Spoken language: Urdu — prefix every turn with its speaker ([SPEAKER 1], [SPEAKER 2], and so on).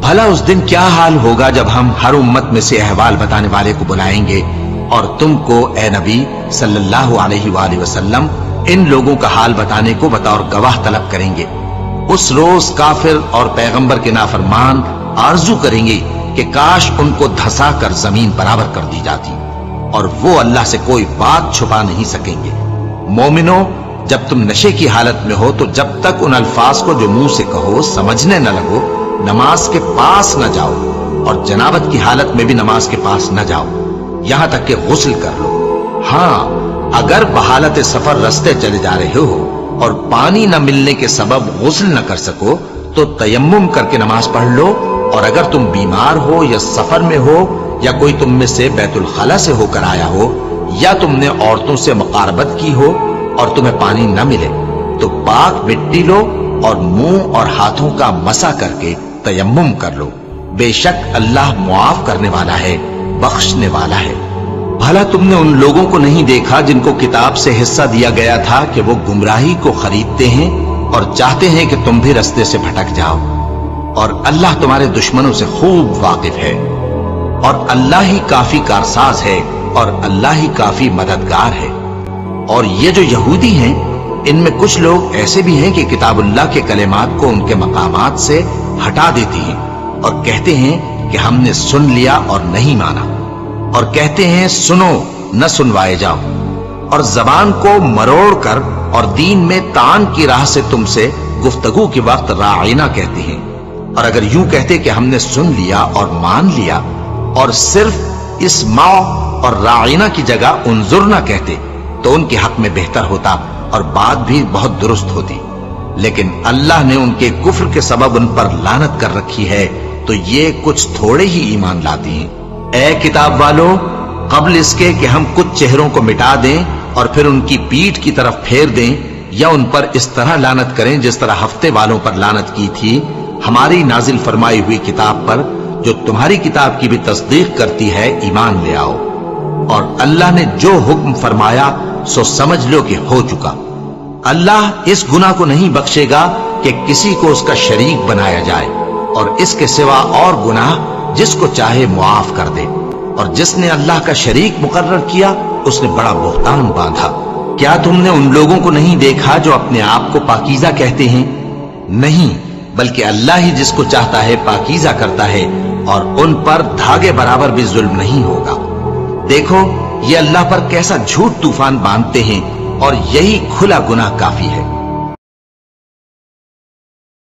[SPEAKER 1] بھلا اس دن کیا حال ہوگا جب ہم ہر امت میں سے احوال بتانے والے کو بلائیں گے اور تم کو اے نبی صلی اللہ علیہ وآلہ وسلم ان لوگوں کا حال بتانے کو بطور گواہ طلب کریں گے۔ اس روز کافر اور پیغمبر کے نافرمان آرزو کریں گے کہ کاش ان کو دھسا کر زمین برابر کر دی جاتی، اور وہ اللہ سے کوئی بات چھپا نہیں سکیں گے۔ مومنو، جب تم نشے کی حالت میں ہو تو جب تک ان الفاظ کو جو منہ سے کہو سمجھنے نہ لگو نماز کے پاس نہ جاؤ، اور جنابت کی حالت میں بھی نماز کے پاس نہ جاؤ یہاں تک کہ غسل کر لو۔ ہاں، اگر بحالت سفر رستے چلے جا رہے ہو اور پانی نہ ملنے کے سبب غسل نہ کر سکو تو تیمم کر کے نماز پڑھ لو، اور اگر تم بیمار ہو یا سفر میں ہو یا کوئی تم میں سے بیت الخلا سے ہو کر آیا ہو یا تم نے عورتوں سے مقاربت کی ہو اور تمہیں پانی نہ ملے تو پاک مٹی لو اور منہ اور ہاتھوں کا مسح کر کے تیمم کر لو۔ بے شک اللہ معاف کرنے والا ہے، بخشنے والا ہے۔ بھلا تم نے ان لوگوں کو نہیں دیکھا جن کو کتاب سے حصہ دیا گیا تھا کہ وہ گمراہی کو خریدتے ہیں اور چاہتے ہیں کہ تم بھی رستے سے بھٹک جاؤ، اور اللہ تمہارے دشمنوں سے خوب واقف ہے، اور اللہ ہی کافی کارساز ہے اور اللہ ہی کافی مددگار ہے۔ اور یہ جو یہودی ہیں ان میں کچھ لوگ ایسے بھی ہیں کہ کتاب اللہ کے کلمات کو ان کے مقامات سے ہٹا دیتی ہیں اور کہتے ہیں کہ ہم نے سن لیا اور نہیں مانا، اور کہتے ہیں سنو نہ سنوائے جاؤ، اور زبان کو مروڑ کر اور دین میں طعن کی راہ سے تم سے گفتگو کے وقت راعینا کہتے ہیں، اور اگر یوں کہتے کہ ہم نے سن لیا اور مان لیا اور صرف اسمع اور راعینا کی جگہ انظرنا کہتے تو ان کے حق میں بہتر ہوتا اور بات بھی بہت درست ہوتی، لیکن اللہ نے ان کے کفر کے سبب ان پر لعنت کر رکھی ہے تو یہ کچھ تھوڑے ہی ایمان لاتے ہیں۔ اے کتاب والو، قبل اس کے کہ ہم کچھ چہروں کو مٹا دیں اور پھر ان کی پیٹھ کی طرف پھیر دیں یا ان پر اس طرح لعنت کریں جس طرح ہفتے والوں پر لعنت کی تھی، ہماری نازل فرمائی ہوئی کتاب پر جو تمہاری کتاب کی بھی تصدیق کرتی ہے ایمان لے آؤ، اور اللہ نے جو حکم فرمایا سو سمجھ لو کہ ہو چکا۔ اللہ اس گناہ کو نہیں بخشے گا کہ کسی کو اس کا شریک بنایا جائے، اور اس کے سوا اور گناہ جس کو چاہے معاف کر دے، اور جس نے اللہ کا شریک مقرر کیا اس نے بڑا بہتان باندھا۔ کیا تم نے ان لوگوں کو نہیں دیکھا جو اپنے آپ کو پاکیزہ کہتے ہیں؟ نہیں، بلکہ اللہ ہی جس کو چاہتا ہے پاکیزہ کرتا ہے، اور ان پر دھاگے برابر بھی ظلم نہیں ہوگا۔ دیکھو یہ اللہ پر کیسا جھوٹ طوفان باندھتے ہیں، اور یہی کھلا گناہ کافی ہے۔